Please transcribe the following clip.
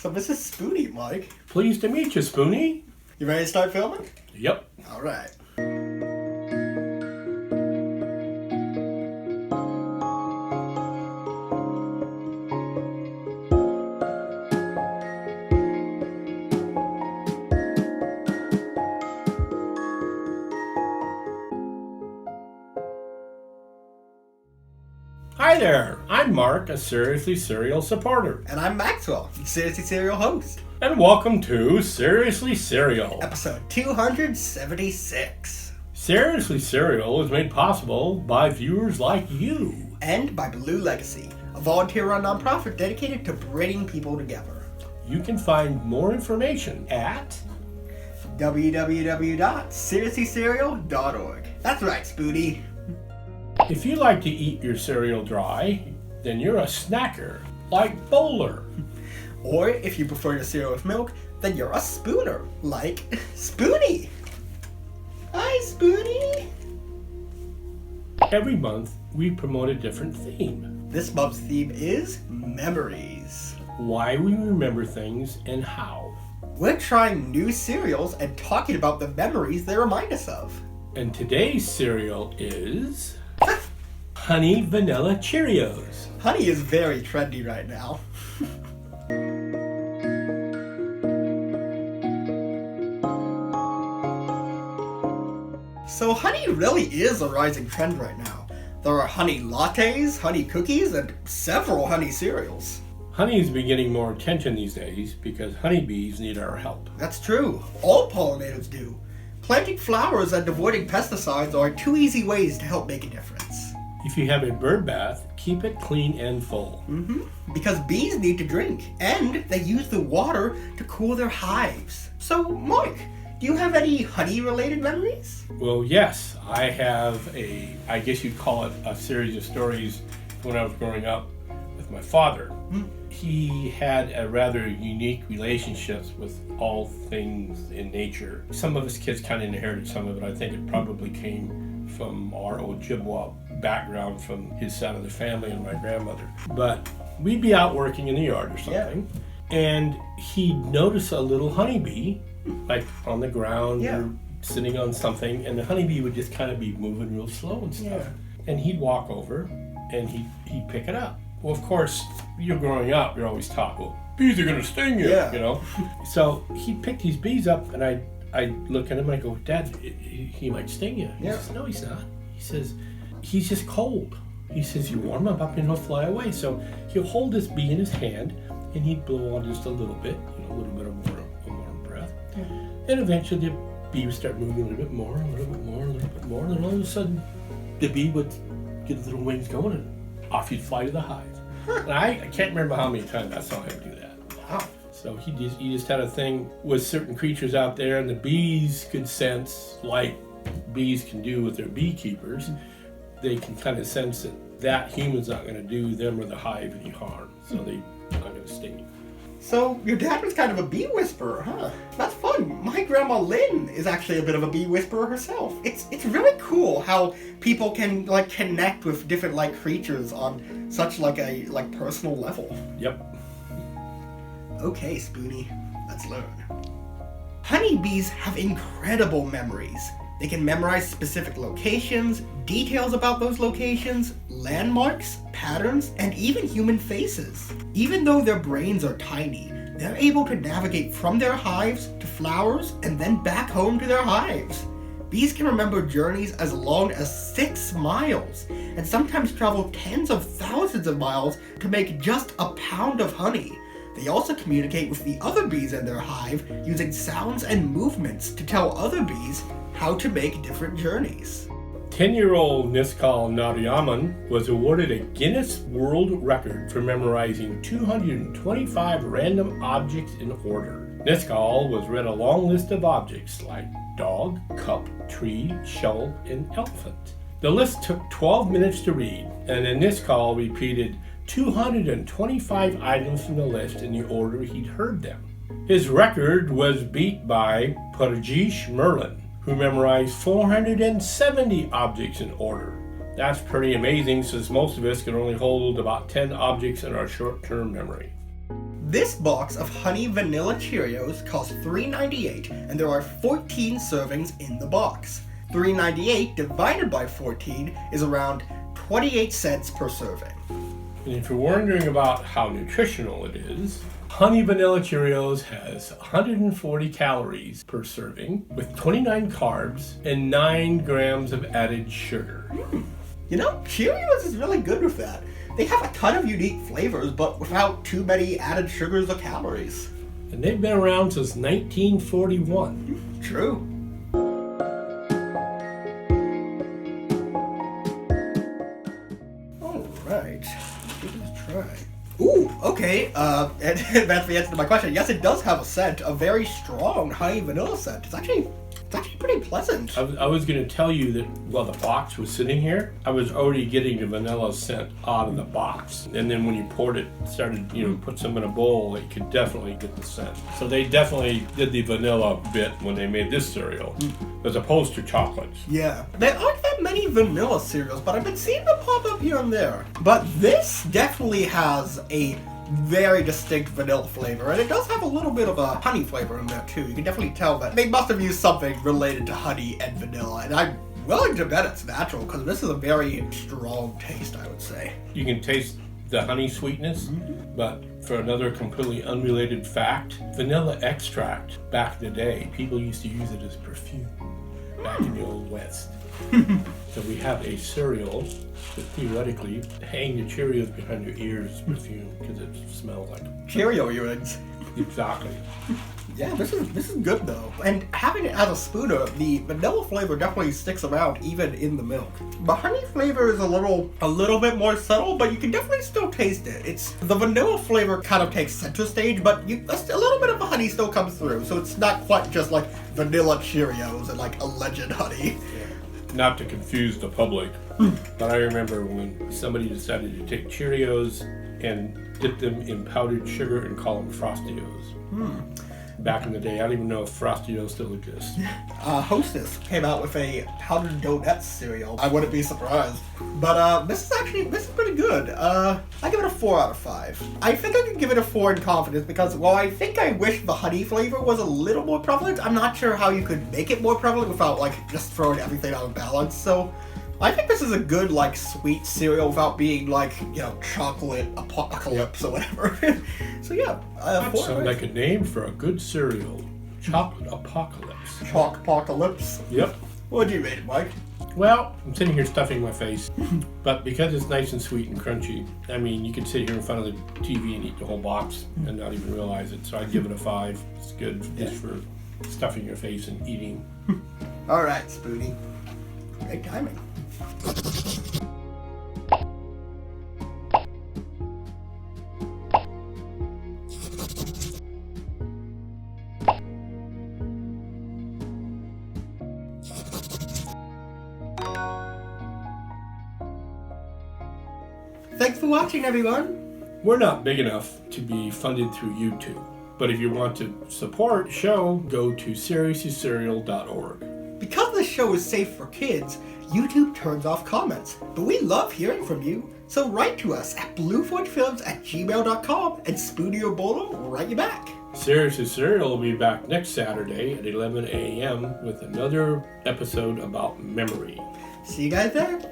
So this is Spoonie, Mike. Pleased to meet you, Spoonie. You ready to start filming? Yep. All right. Hi there. I'm Mark, a Seriously Serial supporter. And I'm Maxwell, Seriously Serial host. And welcome to Seriously Serial. Episode 276. Seriously Serial is made possible by viewers like you. And by Blue Legacy, a volunteer-run nonprofit dedicated to bringing people together. You can find more information at www.seriouslycereal.org. That's right, Spoonie. If you like to eat your cereal dry, then you're a snacker, like Bowler. Or if you prefer your cereal with milk, then you're a spooner, like Spoonie. Hi, Spoonie. Every month, we promote a different theme. This month's theme is memories. Why we remember things and how. We're trying new cereals and talking about the memories they remind us of. And today's cereal is Honey Vanilla Cheerios. Honey is very trendy right now. So honey really is a rising trend right now. There are honey lattes, honey cookies, and several honey cereals. Honey is getting more attention these days because honeybees need our help. That's true. All pollinators do. Planting flowers and avoiding pesticides are two easy ways to help make a difference. If you have a bird bath, keep it clean and full. Because bees need to drink, and they use the water to cool their hives. So, Mike, do you have any honey-related memories? Well, yes, I have I guess you'd call it a series of stories when I was growing up with my father. He had a rather unique relationship with all things in nature. Some of us kids kind of inherited some of it. I think it probably came from our Ojibwa background from his side of the family and my grandmother. But we'd be out working in the yard or something, and he'd notice a little honeybee, like on the ground or sitting on something, and the honeybee would just kind of be moving real slow and stuff. And he'd walk over and he'd pick it up. Well, of course, you're growing up, you're always taught, well, bees are gonna sting you, you know? So he picked these bees up, and I look at him and I go, Dad, he might sting you. He says, no, he's not. He says, he's just cold. He says, you warm him up and he'll fly away. So he'll hold this bee in his hand, and he'd blow on just a little bit, a little bit of warm breath. And eventually the bee would start moving a little bit more, a little bit more, a little bit more, and then all of a sudden the bee would get his little wings going and off he'd fly to the hive. And I can't remember how many times I saw him do that. Wow. So he just had a thing with certain creatures out there, and the bees could sense, like bees can do with their beekeepers, they can kind of sense that human's not going to do them or the hive any harm, so they're not going to sting you. So your dad was kind of a bee whisperer, huh? That's fun. My grandma Lynn is actually a bit of a bee whisperer herself. It's really cool how people can connect with different creatures on such a personal level. Yep. Okay, Spoonie, let's learn. Honeybees have incredible memories. They can memorize specific locations, details about those locations, landmarks, patterns, and even human faces. Even though their brains are tiny, they're able to navigate from their hives to flowers and then back home to their hives. Bees can remember journeys as long as 6 miles, and sometimes travel tens of thousands of miles to make just a pound of honey. They also communicate with the other bees in their hive using sounds and movements to tell other bees how to make different journeys. 10-year-old Niskal Nariyaman was awarded a Guinness World Record for memorizing 225 random objects in order. Niskal was read a long list of objects like dog, cup, tree, shovel, and elephant. The list took 12 minutes to read, and then Niskal repeated 225 items from the list in the order he'd heard them. His record was beat by Purjeesh Merlin, who memorized 470 objects in order. That's pretty amazing, since most of us can only hold about 10 objects in our short-term memory. This box of Honey Vanilla Cheerios costs $3.98, and there are 14 servings in the box. $3.98 divided by 14 is around 28 cents per serving. And if you're wondering about how nutritional it is, Honey Vanilla Cheerios has 140 calories per serving, with 29 carbs and 9 grams of added sugar. You know, Cheerios is really good with that. They have a ton of unique flavors, but without too many added sugars or calories. And they've been around since 1941. True. Alright, give it a try. Ooh, okay, and that's the answer to my question. Yes, it does have a scent, a very strong honey vanilla scent. It's actually pretty pleasant. I was going to tell you that while the box was sitting here, I was already getting the vanilla scent out of the box. And then when you poured it, put some in a bowl, you could definitely get the scent. So they definitely did the vanilla bit when they made this cereal, as opposed to chocolates. Yeah. There aren't that many vanilla cereals, but I've been seeing them pop up here and there. But this definitely has a very distinct vanilla flavor, and it does have a little bit of a honey flavor in there too. You can definitely tell that they must have used something related to honey and vanilla, and I'm willing to bet it's natural because this is a very strong taste, I would say. You can taste the honey sweetness, but for another completely unrelated fact, vanilla extract back in the day, people used to use it as perfume back in the Old West. So we have a cereal that theoretically hang the Cheerios behind your ears perfume because it smells like Cheerio earrings. Exactly. Yeah, this is good though. And having it as a spooner, the vanilla flavor definitely sticks around even in the milk. The honey flavor is a little bit more subtle, but you can definitely still taste it. It's the vanilla flavor kind of takes center stage, but a little bit of the honey still comes through, so it's not quite just like vanilla Cheerios and like a legend honey. Not to confuse the public, but I remember when somebody decided to take Cheerios and dip them in powdered sugar and call them Frostios. Back in the day, I don't even know if Frostios still exists. Hostess came out with a powdered donuts cereal. I wouldn't be surprised. But this is pretty good. I give it a 4 out of 5. I think I can give it a 4 in confidence because while I think I wish the honey flavor was a little more prevalent, I'm not sure how you could make it more prevalent without just throwing everything out of balance. So I think this is a good sweet cereal without being chocolate apocalypse or whatever. So yeah, that sounds like a name for a good cereal. Chocolate apocalypse. Chalk apocalypse. Yep. What do you rate it, Mike? Well, I'm sitting here stuffing my face, but because it's nice and sweet and crunchy, I mean, you could sit here in front of the TV and eat the whole box and not even realize it. So I'd give it a 5. It's good just for stuffing your face and eating. All right, Spoonie. Great timing. Thanks for watching, everyone. We're not big enough to be funded through YouTube, but if you want to support the show, go to seriouslycereal.org. Because this show is safe for kids, YouTube turns off comments, but we love hearing from you, so write to us at blueforgefilms@gmail.com and Spoonie or Boredom will write you back. Seriously Cereal will be back next Saturday at 11 a.m. with another episode about memory. See you guys there.